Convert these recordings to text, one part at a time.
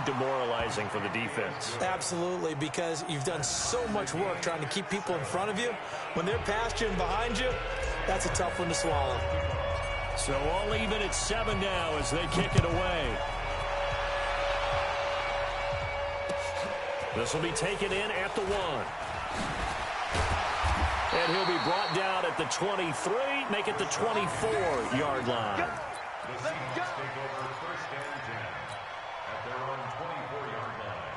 demoralizing for the defense. Absolutely, because you've done so much work trying to keep people in front of you. When they're past you and behind you, that's a tough one to swallow. So all even at 7 now as they kick it away. This will be taken in at the 1. And he'll be brought down at the 23, make it the 24-yard line. The Seahawks take over first and 10 at their own 24-yard line.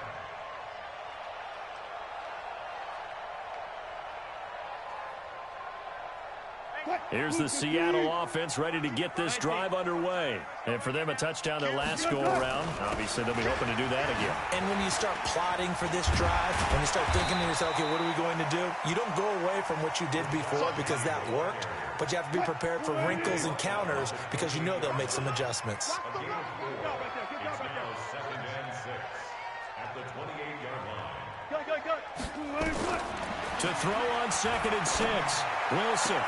Here's the Seattle offense ready to get this drive underway. And for them, a touchdown their last go-around. Obviously, they'll be hoping to do that again. And when you start plotting for this drive, when you start thinking to yourself, okay, what are we going to do? You don't go away from what you did before because that worked, but you have to be prepared for wrinkles and counters because you know they'll make some adjustments. It's now second and 6 at the 28-yard line. To throw on second and 6, Wilson.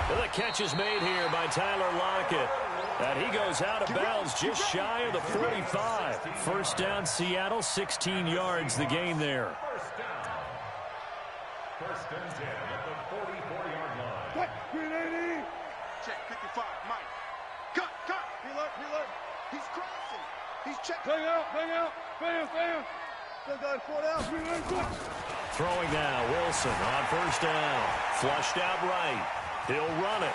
Well, the catch is made here by Tyler Lockett. And he goes out of bounds just shy of the 45. First down, Seattle, 16 yards the gain there. First and 10 at the 44-yard line. Check 55, Mike. Cut. Reload. He's crossing. He's checking. Bang out. Bam. Still got 4 down. Throwing now, Wilson on first down. Flushed out right. He'll run it.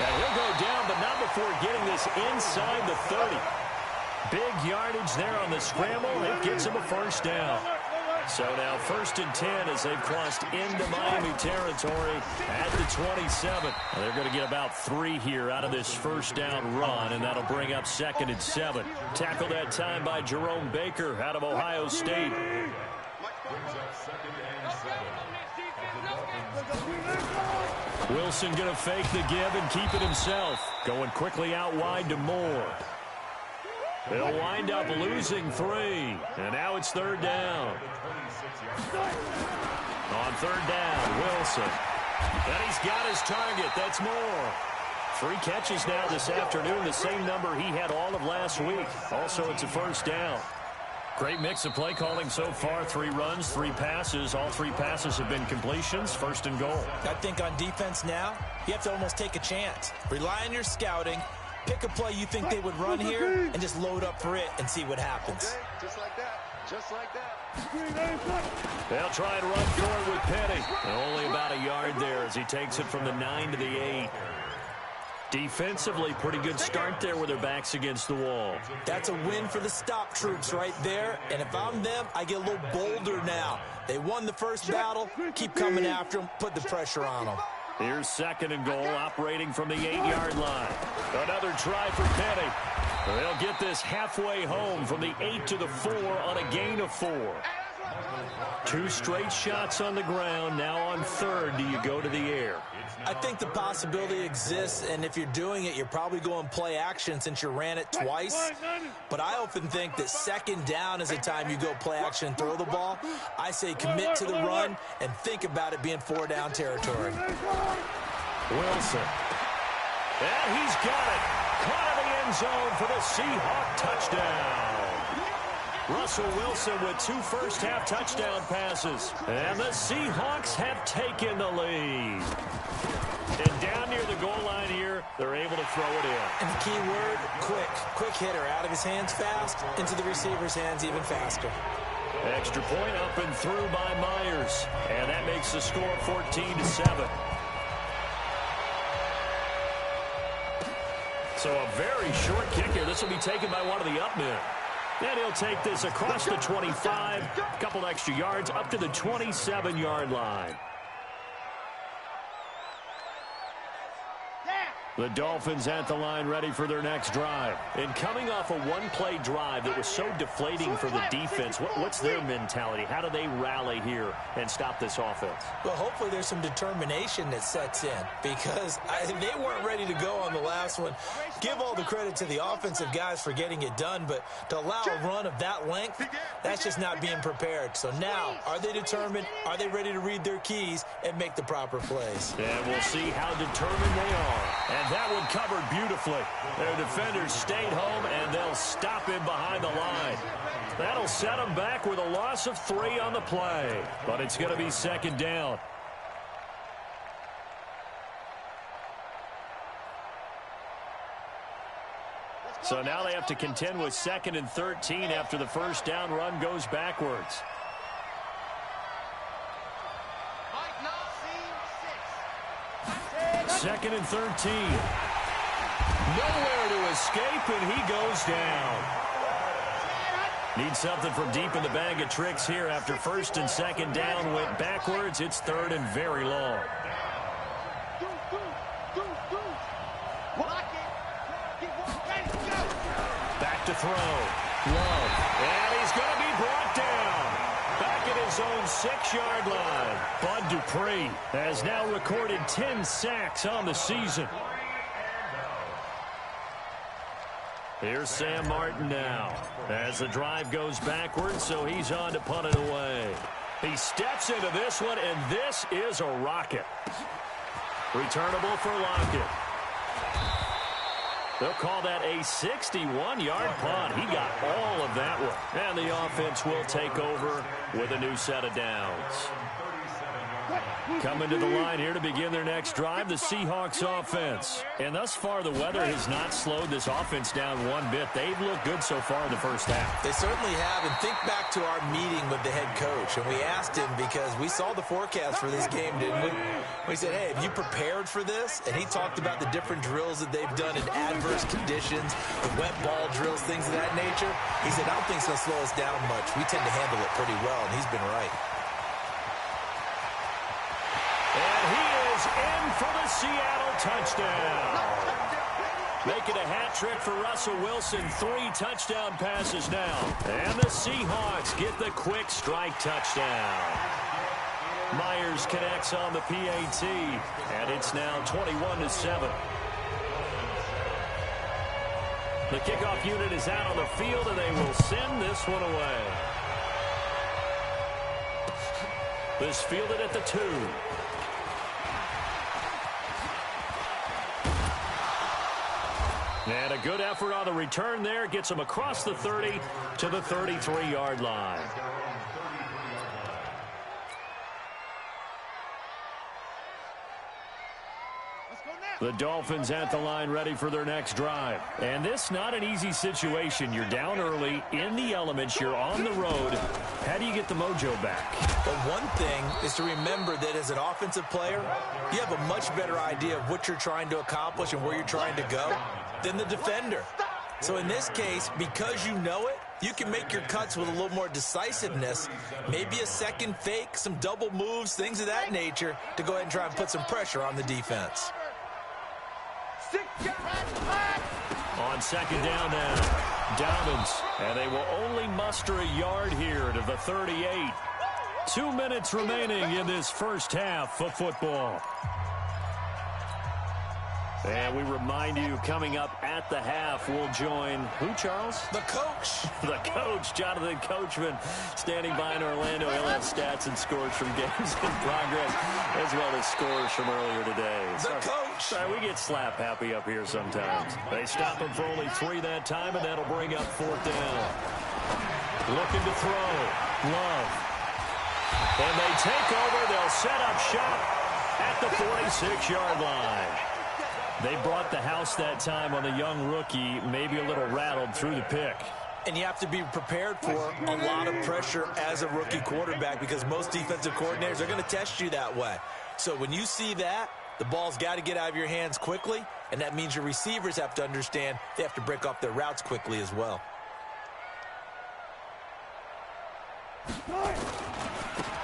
And he'll go down, but not before getting this inside the 30. Big yardage there on the scramble. It gets him a first down. So now first and 10 as they've crossed into Miami territory at the 27. They're going to get about 3 here out of this first down run, and that'll bring up second and 7. Tackled that time by Jerome Baker out of Ohio State. Brings up second and 7. Wilson going to fake the give and keep it himself. Going quickly out wide to Moore. They'll wind up losing 3. And now it's third down. On third down, Wilson. And he's got his target. That's Moore. 3 catches now this afternoon, the same number he had all of last week. Also, it's a first down. Great mix of play calling so far. 3 runs, 3 passes. All 3 passes have been completions. First and goal. I think on defense now, you have to almost take a chance. Rely on your scouting. Pick a play you think they would run here and just load up for it and see what happens. Just like that. They'll try and run forward with Petty. And only about a yard there as he takes it from the 9 to the 8. Defensively, pretty good start there with their backs against the wall. That's a win for the stop troops right there. And if I'm them, I get a little bolder now. They won the first battle. Keep coming after them. Put the pressure on them. Here's second and goal, operating from the 8-yard line. Another try for Petty. They'll get this halfway home from the 8 to the 4 on a gain of 4. 2 straight shots on the ground. Now on third, do you go to the air? I think the possibility exists, and if you're doing it, you're probably going play action since you ran it twice. But I often think that second down is a time you go play action and throw the ball. I say commit to the run and think about it being 4-down territory. Wilson. And he's got it. Caught in the end zone for the Seahawk touchdown. Russell Wilson with 2 first-half touchdown passes. And the Seahawks have taken the lead. And down near the goal line here, they're able to throw it in. And the key word, quick. Quick hitter, out of his hands fast, into the receiver's hands even faster. Extra point up and through by Myers. And that makes the score 14-7. So a very short kick here. This will be taken by one of the up men. And he'll take this across the 25, a couple extra yards, up to the 27-yard line. The Dolphins at the line ready for their next drive. And coming off a one-play drive that was so deflating for the defense, what's their mentality? How do they rally here and stop this offense? Well, hopefully there's some determination that sets in because they weren't ready to go on the last one. Give all the credit to the offensive guys for getting it done, but to allow a run of that length, that's just not being prepared. So now, are they determined? Are they ready to read their keys and make the proper plays? And we'll see how determined they are. And that one covered beautifully. Their defenders stayed home, and stop him behind the line. That'll set him back with a loss of 3 on the play. But it's going to be second down. So now they have to contend with 2nd and 13 after the first down run goes backwards. Second and 13. Nowhere to escape, and he goes down. Need something from deep in the bag of tricks here after 1st and 2nd down went backwards. It's 3rd and very long. Back to throw. Love. And he's going to be brought down. Back at his own 6-yard line. Bud Dupree has now recorded 10 sacks on the season. Here's Sam Martin now as the drive goes backwards, so he's on to punt it away. He steps into this one, and this is a rocket. Returnable for Lockett. They'll call that a 61-yard punt. He got all of that one. And the offense will take over with a new set of downs. Coming to the line here to begin their next drive, the Seahawks offense. And thus far, the weather has not slowed this offense down one bit. They've looked good so far in the first half. They certainly have. And think back to our meeting with the head coach. And we asked him because we saw the forecast for this game, didn't we? We said, hey, have you prepared for this? And he talked about the different drills that they've done in adverse conditions, the wet ball drills, things of that nature. He said, I don't think it's going to slow us down much. We tend to handle it pretty well, and he's been right. And he is in for the Seattle touchdown. Making a hat trick for Russell Wilson. 3 touchdown passes now. And the Seahawks get the quick strike touchdown. Myers connects on the PAT. And it's now 21-7. The kickoff unit is out on the field, and they will send this one away. This fielded at the 2. And a good effort on the return there. Gets him across the 30 to the 33-yard line. The Dolphins at the line ready for their next drive. And this not an easy situation. You're down early, in the elements, you're on the road. How do you get the mojo back? But one thing is to remember that as an offensive player, you have a much better idea of what you're trying to accomplish and where you're trying to go than the defender. So in this case, because you know it, you can make your cuts with a little more decisiveness, maybe a second fake, some double moves, things of that nature, to go ahead and try and put some pressure on the defense. On second down now, Dobbins, and they will only muster a yard here to the 38. 2 minutes remaining in this first half of football. And we remind you, coming up at the half, we'll join who, Charles? The coach. The coach, Jonathan Coachman, standing by in Orlando. He'll have stats and scores from games in progress, as well as scores from earlier today. The coach. Sorry, we get slap happy up here sometimes. They stop him for only 3 that time, and that'll bring up 4th down. Looking to throw. Love. And they take over. They'll set up shop at the 46-yard line. They brought the house that time on the young rookie, maybe a little rattled through the pick. And you have to be prepared for a lot of pressure as a rookie quarterback because most defensive coordinators are going to test you that way. So when you see that, the ball's got to get out of your hands quickly, and that means your receivers have to understand they have to break off their routes quickly as well.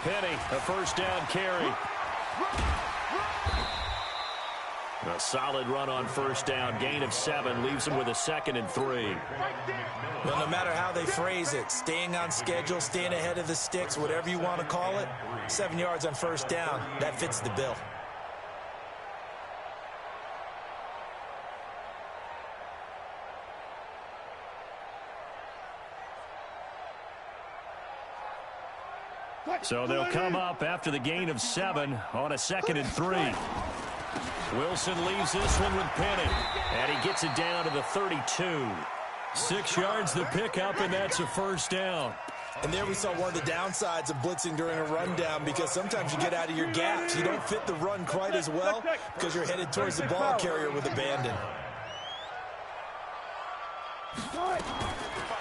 Penny, a first down carry. A solid run on first down. Gain of 7 leaves him with a 2nd and 3. Well, no matter how they phrase it, staying on schedule, staying ahead of the sticks, whatever you want to call it, 7 yards on first down, that fits the bill. So they'll come up after the gain of 7 on a 2nd and 3. Wilson leaves this one with Penny, and he gets it down to the 32. 6 yards the pickup, and that's a first down. And there we saw one of the downsides of blitzing during a rundown, because sometimes you get out of your gaps. You don't fit the run quite as well because you're headed towards the ball carrier with abandon.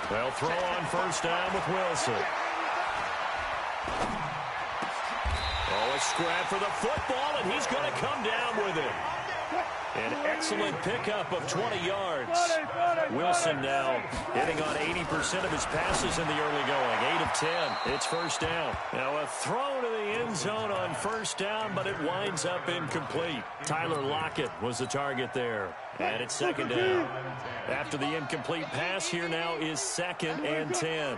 They'll throw on first down with Wilson. Oh, a scrap for the football, and he's going to come down with it. An excellent pickup of 20 yards. Wilson now hitting on 80% of his passes in the early going. 8 of 10. It's first down. Now a throw to the end zone on first down, but it winds up incomplete. Tyler Lockett was the target there. And it's second down. After the incomplete pass, here now is 2nd and 10.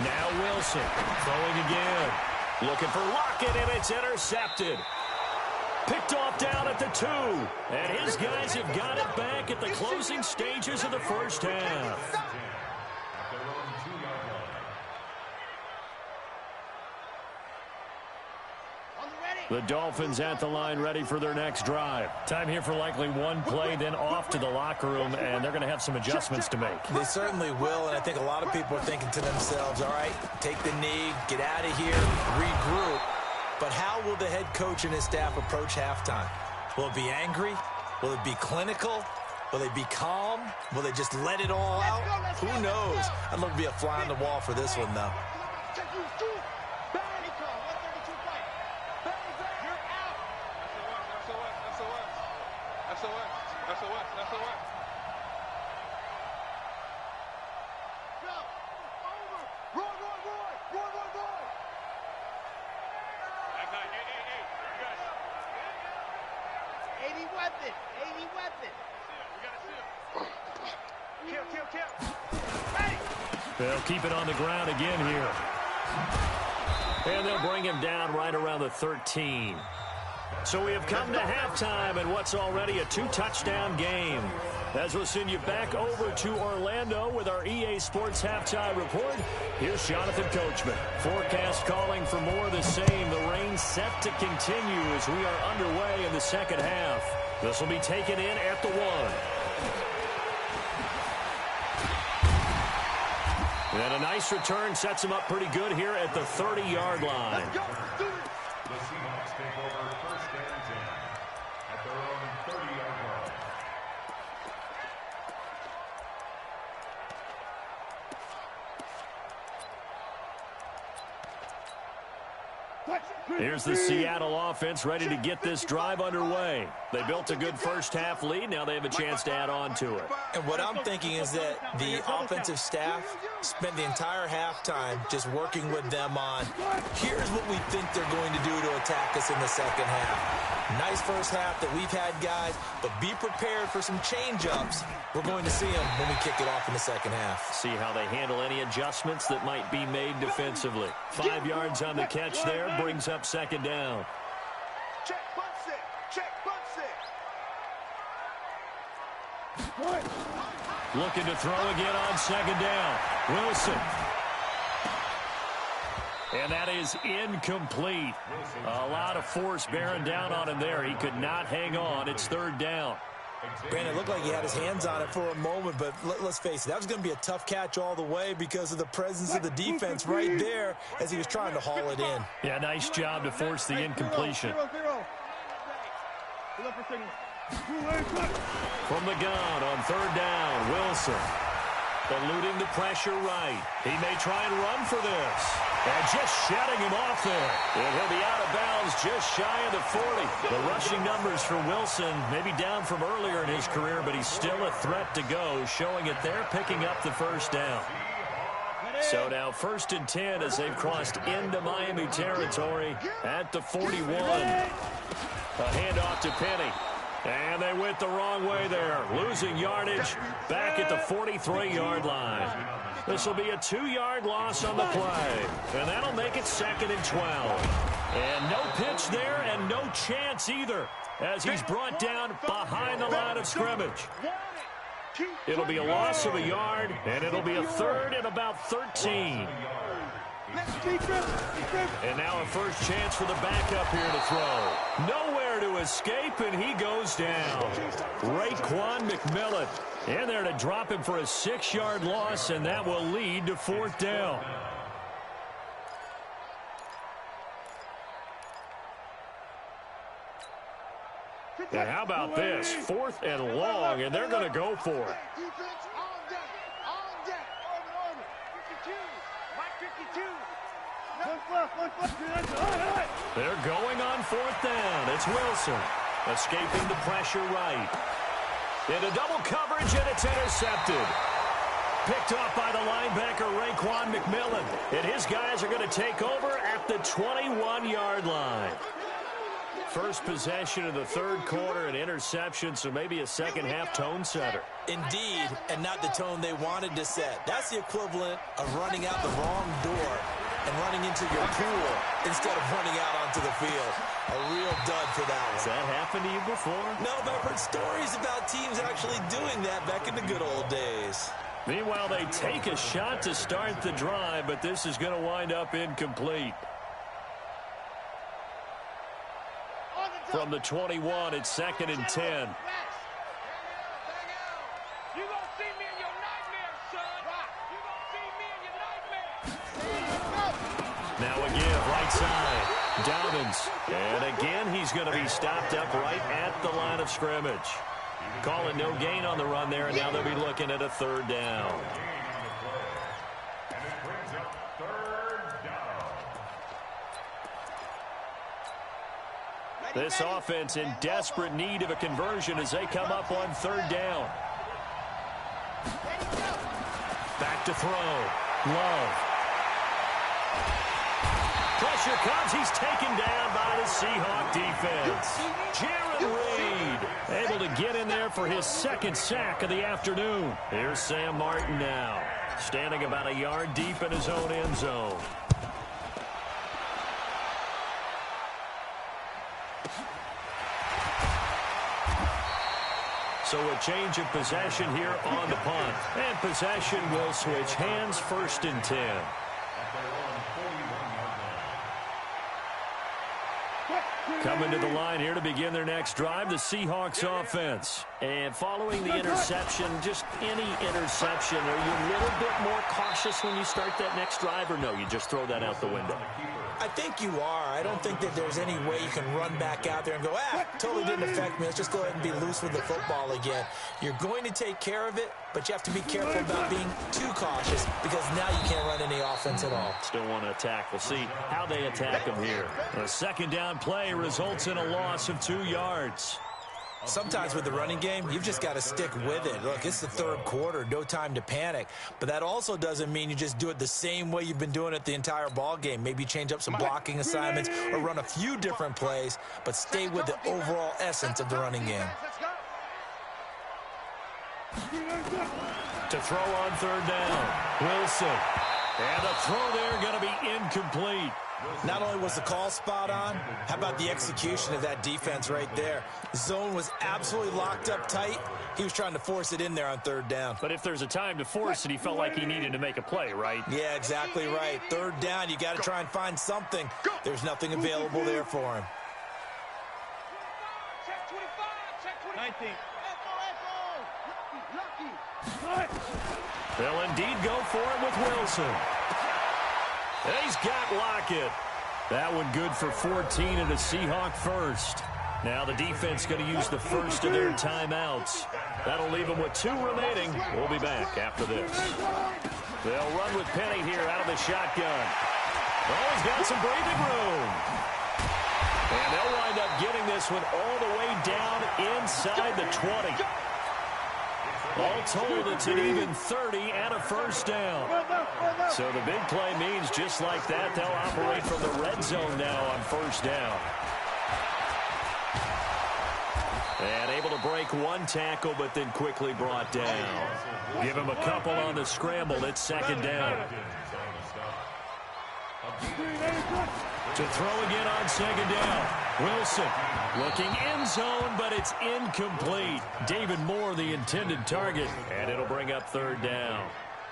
Now Wilson throwing again. Looking for Lockett, and it's intercepted. Picked off down at the 2. And his guys have got it back at the closing stages of the first half. The Dolphins at the line, ready for their next drive. Time here for likely one play, then off to the locker room, and they're going to have some adjustments to make. They certainly will, and I think a lot of people are thinking to themselves, all right, take the knee, get out of here, regroup. But how will the head coach and his staff approach halftime? Will it be angry? Will it be clinical? Will they be calm? Will they just let it all out? Who knows? I'd love to be a fly on the wall for this one, though. They'll keep it on the ground again here. And they'll bring him down right around the 13. So we have come to halftime in what's already a 2-touchdown game. As we'll send you back over to Orlando with our EA Sports Halftime Report, here's Jonathan Coachman. Forecast calling for more of the same. The rain set to continue as we are underway in the second half. This will be taken in at the 1. And a nice return sets him up pretty good here at the 30-yard line. The Seahawks take over first and 10 at their own 30-yard line. Here's the Seattle offense ready to get this drive underway. They built a good first half lead. Now they have a chance to add on to it. And what I'm thinking is that the offensive staff spent the entire halftime just working with them on, here's what we think they're going to do to attack us in the second half. Nice first half that we've had, guys, but be prepared for some change-ups. We're going to see them when we kick it off in the second half. See how they handle any adjustments that might be made defensively. 5 yards on the catch there, brings up second down. Check, bunch it. Check, bunch it. Looking to throw again on second down. Wilson. And that is incomplete. A lot of force bearing down on him there. He could not hang on. It's third down. Brandon, it looked like he had his hands on it for a moment, but let's face it, that was going to be a tough catch all the way because of the presence of the defense right there as he was trying to haul it in. Yeah, nice job to force the incompletion. From the gun on third down, Wilson. Eluding the pressure right. He may try and run for this. And just shutting him off there. And he'll be out of bounds just shy of the 40. The rushing numbers for Wilson maybe down from earlier in his career, but he's still a threat to go, showing it there, picking up the first down. So now first and 10 as they've crossed into Miami territory at the 41. A handoff to Penny. And they went the wrong way there, losing yardage back at the 43-yard line. This will be a 2-yard loss on the play, and that'll make it second and 12. And no pitch there and no chance either as he's brought down behind the line of scrimmage. It'll be a loss of a yard, and it'll be a third and about 13. And now a first chance for the backup here to throw. Nowhere to escape, and he goes down. Raekwon McMillan in there to drop him for a 6-yard loss, and that will lead to 4th down. And how about this? 4th and long, and they're going to go for it. They're going on 4th down. It's Wilson escaping the pressure right. Into double coverage, and it's intercepted. Picked off by the linebacker, Raekwon McMillan. And his guys are going to take over at the 21-yard line. First possession of the 3rd quarter, an interception, so maybe a second-half tone setter. Indeed, and not the tone they wanted to set. That's the equivalent of running out the wrong door and running into your pool instead of running out onto the field. A real dud for that one. Has that happened to you before? No, but I've heard stories about teams actually doing that back in the good old days. Meanwhile, they take a shot to start the drive, but this is going to wind up incomplete. From the 21, it's 2nd and 10. You gonna see me in your nightmares, son. You gonna see me in your nightmares. Now again, right side, Dobbins. And again, he's going to be stopped up right at the line of scrimmage. Calling no gain on the run there, and now they'll be looking at a 3rd down. This offense in desperate need of a conversion as they come up on 3rd down. Back to throw. Love. Pressure comes. He's taken down by the Seahawk defense. Jaron Reed able to get in there for his 2nd sack of the afternoon. Here's Sam Martin now, standing about a yard deep in his own end zone. So a change of possession here on the punt. And possession will switch hands, 1st and 10. Coming to the line here to begin their next drive, the Seahawks offense. And following the interception, just any interception, are you a little bit more cautious when you start that next drive, or no, you just throw that out the window? I think you are. I don't think that there's any way you can run back out there and go, totally didn't affect me. Let's just go ahead and be loose with the football again. You're going to take care of it, but you have to be careful about being too cautious because now you can't run any offense at all. Still want to attack. We'll see how they attack them here. A 2nd down play results in a loss of 2 yards. Sometimes with the running game, you've just got to stick with it. Look, it's the 3rd quarter, no time to panic. But that also doesn't mean you just do it the same way you've been doing it the entire ball game. Maybe change up some blocking assignments or run a few different plays, but stay with the overall essence of the running game. To throw on 3rd down, Wilson. And the throw there going to be incomplete. Not only was the call spot on, how about the execution of that defense right there? Zone was absolutely locked up tight. He was trying to force it in there on 3rd down. But if there's a time to force it, he felt like he needed to make a play, right? Yeah, exactly right. 3rd down, you got to try and find something. There's nothing available there for him. Check 25, check 19. They'll indeed go for it with Wilson. And he's got Lockett. That one good for 14 and a Seahawk 1st. Now the defense going to use the 1st of their timeouts. That'll leave them with 2 remaining. We'll be back after this. They'll run with Penny here out of the shotgun. Oh, he's got some breathing room. And they'll wind up getting this one all the way down inside the 20. All told, it's an even 30 and a 1st down. So the big play means just like that, they'll operate from the red zone now on 1st down. And able to break 1 tackle, but then quickly brought down. Give him a couple on the scramble. It's 2nd down. To throw again on 2nd down. Wilson looking end zone, but it's incomplete. David Moore, the intended target, and it'll bring up 3rd down.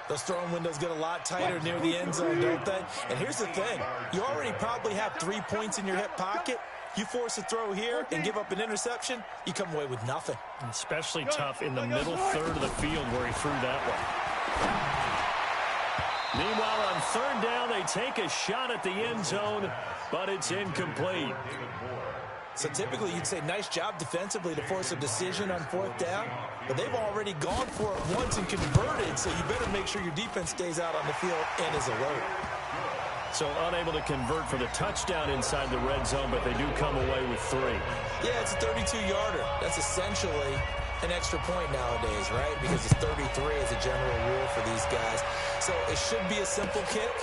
Those throwing windows get a lot tighter near the end zone, don't they? And here's the thing. You already probably have 3 points in your hip pocket. You force a throw here and give up an interception, you come away with nothing. Especially tough in the middle third of the field where he threw that one. Meanwhile, on third down, they take a shot at the end zone, but it's incomplete. So typically you'd say nice job defensively to force a decision on fourth down, but they've already gone for it once and converted, so you better make sure your defense stays out on the field and is alert. So unable to convert for the touchdown inside the red zone, but they do come away with 3. Yeah, it's a 32-yarder. That's essentially an extra point nowadays, right? Because it's 33 as a general rule for these guys. So it should be a simple kick.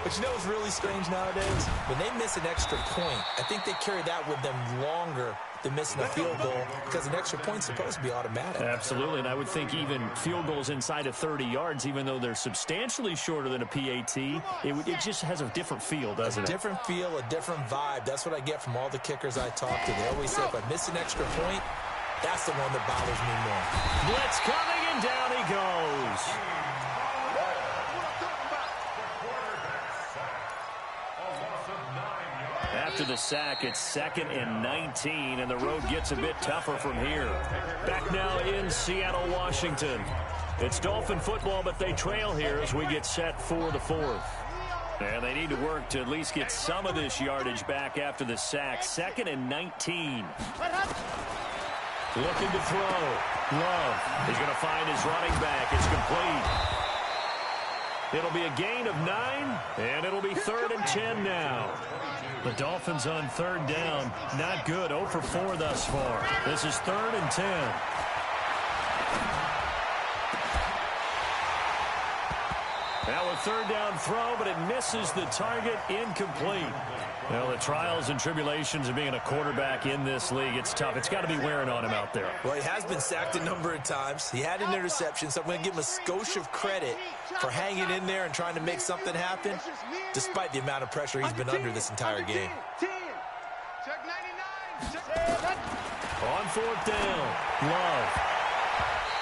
But you know what's really strange nowadays? When they miss an extra point, I think they carry that with them longer than missing a field goal because an extra point's supposed to be automatic. Absolutely, and I would think even field goals inside of 30 yards, even though they're substantially shorter than a PAT, it just has a different feel, doesn't it? A different feel, a different vibe. That's what I get from all the kickers I talk to. They always say if I miss an extra point, that's the one that bothers me more. Blitz coming, and down he goes. After the sack, it's 2nd and 19, and the road gets a bit tougher from here. Back now in Seattle, Washington. It's Dolphin football, but they trail here as we get set for the 4th. And they need to work to at least get some of this yardage back after the sack. 2nd and 19. Looking to throw. Love. He's going to find his running back. It's complete. It'll be a gain of 9, and it'll be 3rd and 10 now. The Dolphins on third down. Not good. 0 for 4 thus far. This is 3rd and 10. Now a third down throw, but it misses the target. Incomplete. Well, the trials and tribulations of being a quarterback in this league, it's tough. It's got to be wearing on him out there. Well, he has been sacked a number of times. He had an interception, so I'm going to give him a skosh of credit for hanging in there and trying to make something happen, despite the amount of pressure he's been under this entire game. On fourth down, Love.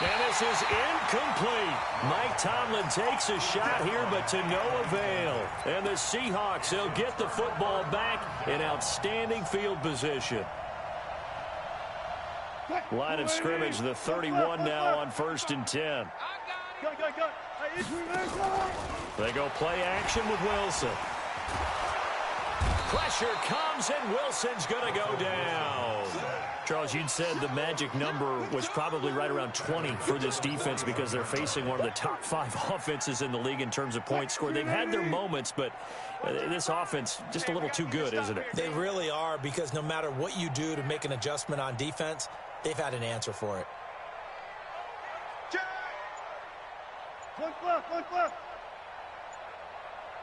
And this is incomplete. Mike Tomlin takes a shot here, but to no avail. And the Seahawks, they'll get the football back in outstanding field position. Line of scrimmage, the 31 now on 1st and 10. They go play action with Wilson. Pressure comes, and Wilson's going to go down. Charles, you'd said the magic number was probably right around 20 for this defense because they're facing one of the top 5 offenses in the league in terms of points scored. They've had their moments, but this offense just a little too good, isn't it? They really are, because no matter what you do to make an adjustment on defense, they've had an answer for it. One left.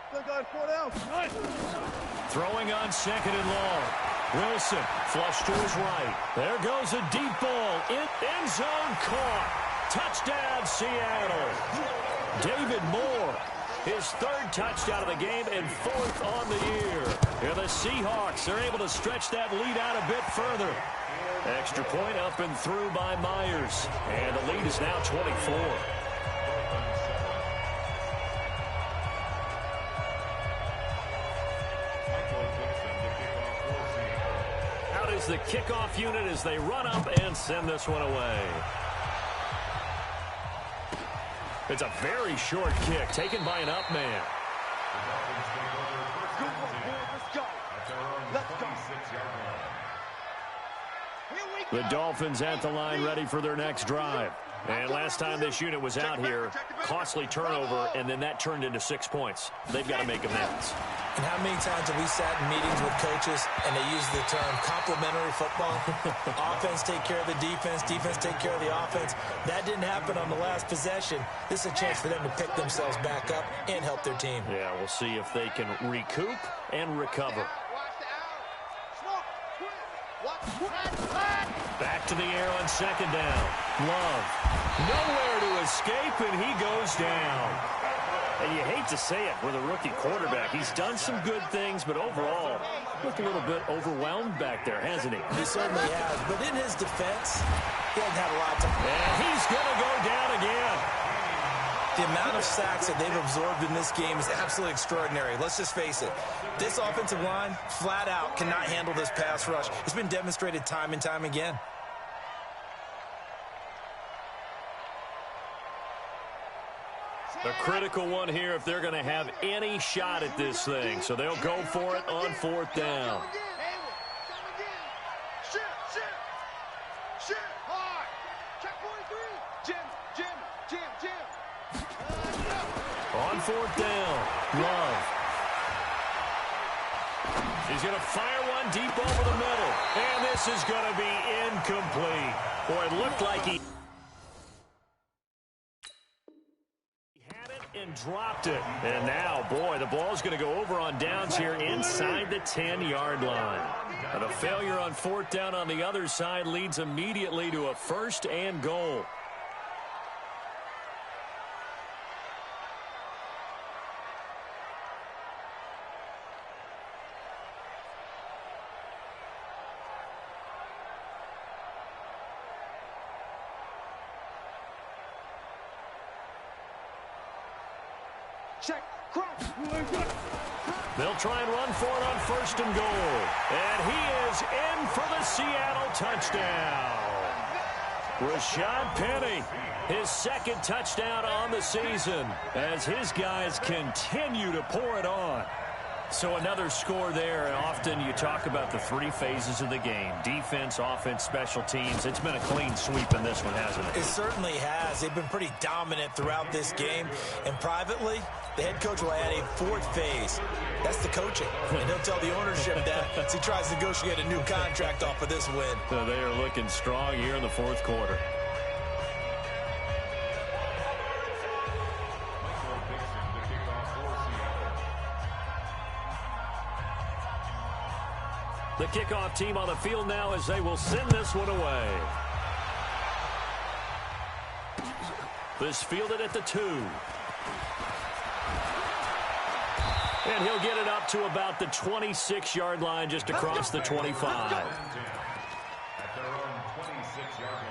Still got 4 down. Nice. Throwing on 2nd and long. Wilson, flush to his right. There goes a deep ball. End zone caught. Touchdown, Seattle. David Moore, his 3rd touchdown of the game and 4th on the year. Here the Seahawks are able to stretch that lead out a bit further. Extra point up and through by Myers. And the lead is now 24. The kickoff unit as they run up and send this one away. It's a very short kick taken by an up man. The Dolphins at the line ready for their next drive. And last time this unit was out here, costly turnover, and then that turned into 6 points. They've got to make amends. And how many times have we sat in meetings with coaches and they use the term complementary football? Offense take care of the defense, defense take care of the offense. That didn't happen on the last possession. This is a chance for them to pick themselves back up and help their team. Yeah, we'll see if they can recoup and recover. Back to the air on 2nd down. Love. Nowhere to escape, and he goes down. And you hate to say it with a rookie quarterback. He's done some good things, but overall, looked a little bit overwhelmed back there, hasn't he? He certainly has. But in his defense, he hasn't had a lot of time. And he's going to go down again. The amount of sacks that they've absorbed in this game is absolutely extraordinary. Let's just face it. This offensive line, flat out, cannot handle this pass rush. It's been demonstrated time and time again. A critical one here if they're going to have any shot at this thing. So they'll go for it on 4th down. On 4th down, Love. He's going to fire one deep over the middle. And this is going to be incomplete. Boy, it looked like he had it and dropped it. And now, boy, the ball's going to go over on downs here inside the 10-yard line. But a failure on 4th down on the other side leads immediately to a 1st and goal. Check, cross. They'll try and run for it on 1st and goal. And he is in for the Seattle touchdown. Rashad Penny, his 2nd touchdown on the season as his guys continue to pour it on. So another score there. Often you talk about the 3 phases of the game. Defense, offense, special teams. It's been a clean sweep in this one, hasn't it? It certainly has. They've been pretty dominant throughout this game. And privately, the head coach will add a 4th phase. That's the coaching. And he'll tell the ownership that as he tries to negotiate a new contract off of this win. So they are looking strong here in the 4th quarter. The kickoff team on the field now as they will send this one away. This fielded at the 2. And he'll get it up to about the 26-yard line just across the 25. At their own 26-yard line.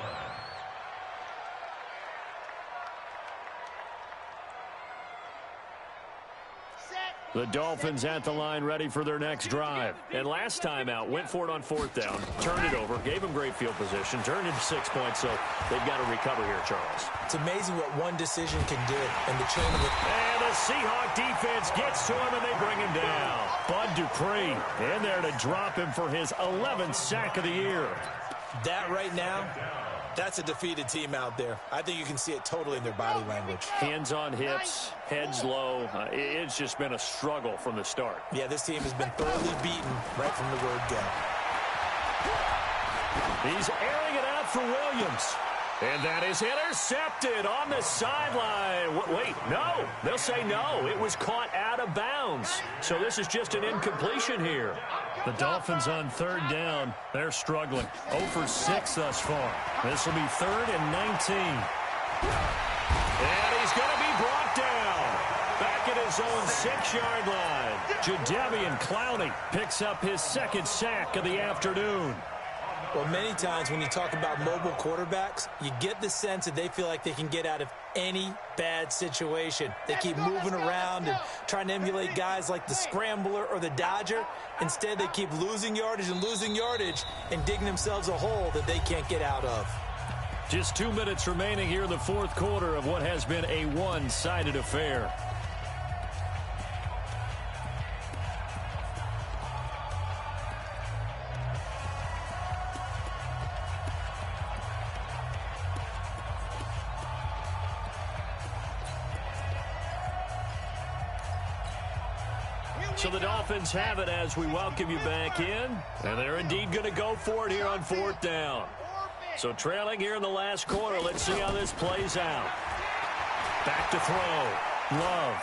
The Dolphins at the line ready for their next drive. And last time out, went for it on 4th down, turned it over, gave them great field position, turned into 6 points, so they've got to recover here, Charles. It's amazing what one decision can do in the chain of it. And the Seahawk defense gets to him, and they bring him down. Bud Dupree in there to drop him for his 11th sack of the year. That right now, that's a defeated team out there. I think you can see it totally in their body language. Hands on hips, heads low. It's just been a struggle from the start. Yeah, this team has been thoroughly beaten right from the word go. He's airing it out for Williams. And that is intercepted on the sideline. Wait, no. They'll say no. It was caught out of bounds. So this is just an incompletion here. The Dolphins on 3rd down. They're struggling. 0 for 6 thus far. This will be 3rd and 19. And he's going to be brought down. Back at his own 6-yard line. Jadeveon Clowney picks up his 2nd sack of the afternoon. Well, many times when you talk about mobile quarterbacks, you get the sense that they feel like they can get out of any bad situation. They keep moving around and trying to emulate guys like the Scrambler or the Dodger. Instead, they keep losing yardage and digging themselves a hole that they can't get out of. Just 2 minutes remaining here in the 4th quarter of what has been a one-sided affair. So the Dolphins have it as we welcome you back in. And they're indeed going to go for it here on 4th down. So trailing here in the last quarter. Let's see how this plays out. Back to throw. Love.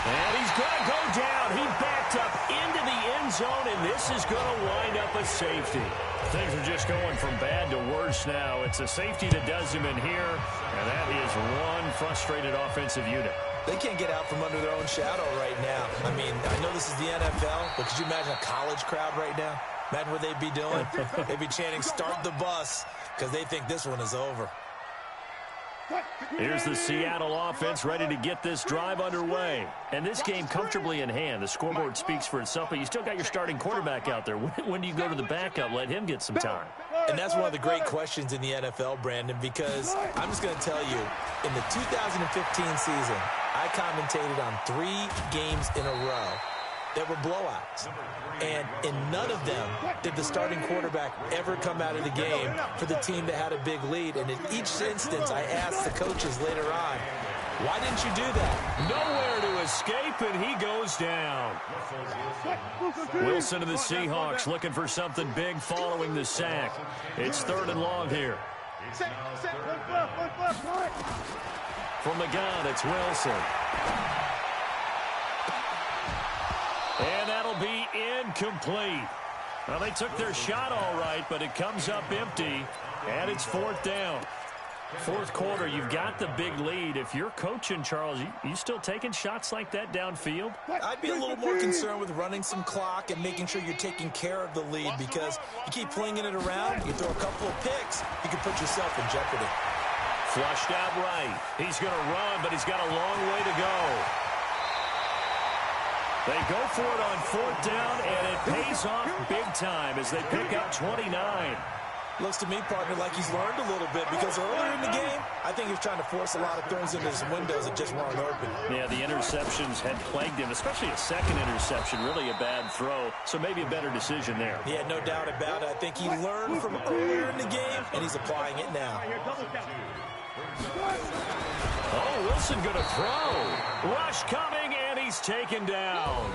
And he's going to go down. He backed up into the end zone, and this is going to wind up a safety. Things are just going from bad to worse now. It's a safety that does him in here, and that is one frustrated offensive unit. They can't get out from under their own shadow right now. I mean, I know this is the NFL, but could you imagine a college crowd right now? Imagine what they'd be doing. They'd be chanting, "Start the bus," because they think this one is over. Here's the Seattle offense ready to get this drive underway. And this game comfortably in hand. The scoreboard speaks for itself, but you still got your starting quarterback out there. When do you go to the backup? Let him get some time. And that's one of the great questions in the NFL, Brandon, because I'm just going to tell you, in the 2015 season, I commentated on 3 games in a row that were blowouts. And in none of them did the starting quarterback ever come out of the game for the team that had a big lead. And in each instance, I asked the coaches later on, why didn't you do that? Nowhere to escape, and he goes down. Wilson of the Seahawks looking for something big following the sack. It's 3rd and long here. From the gun, it's Wilson. And that'll be incomplete. Well, they took their shot all right, but it comes up empty, and it's 4th down. 4th quarter, you've got the big lead. If you're coaching, Charles, you still taking shots like that downfield? I'd be a little more concerned with running some clock and making sure you're taking care of the lead, because you keep flinging it around, you throw a couple of picks, you can put yourself in jeopardy. Flushed out right. He's going to run, but he's got a long way to go. They go for it on 4th down, and it pays off big time as they pick up 29. Looks to me, partner, like he's learned a little bit, because earlier in the game, I think he was trying to force a lot of throws into his windows that just weren't open. Yeah, the interceptions had plagued him, especially a second interception, really a bad throw, so maybe a better decision there. Yeah, no doubt about it. I think he learned from earlier in the game, and he's applying it now. Oh, Wilson going to throw. Rush coming, and he's taken down.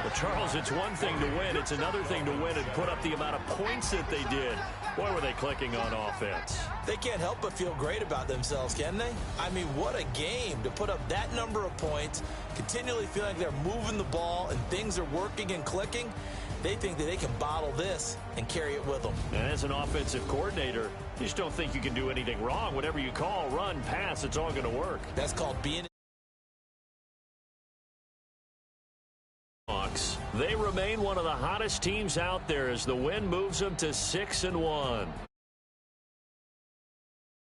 Well, Charles, it's one thing to win. It's another thing to win and put up the amount of points that they did. Boy, were they clicking on offense. They can't help but feel great about themselves, can they? I mean, what a game to put up that number of points, continually feeling like they're moving the ball and things are working and clicking. They think that they can bottle this and carry it with them. And as an offensive coordinator, you just don't think you can do anything wrong. Whatever you call, run, pass, it's all going to work. That's called being... They remain one of the hottest teams out there as the win moves them to 6-1.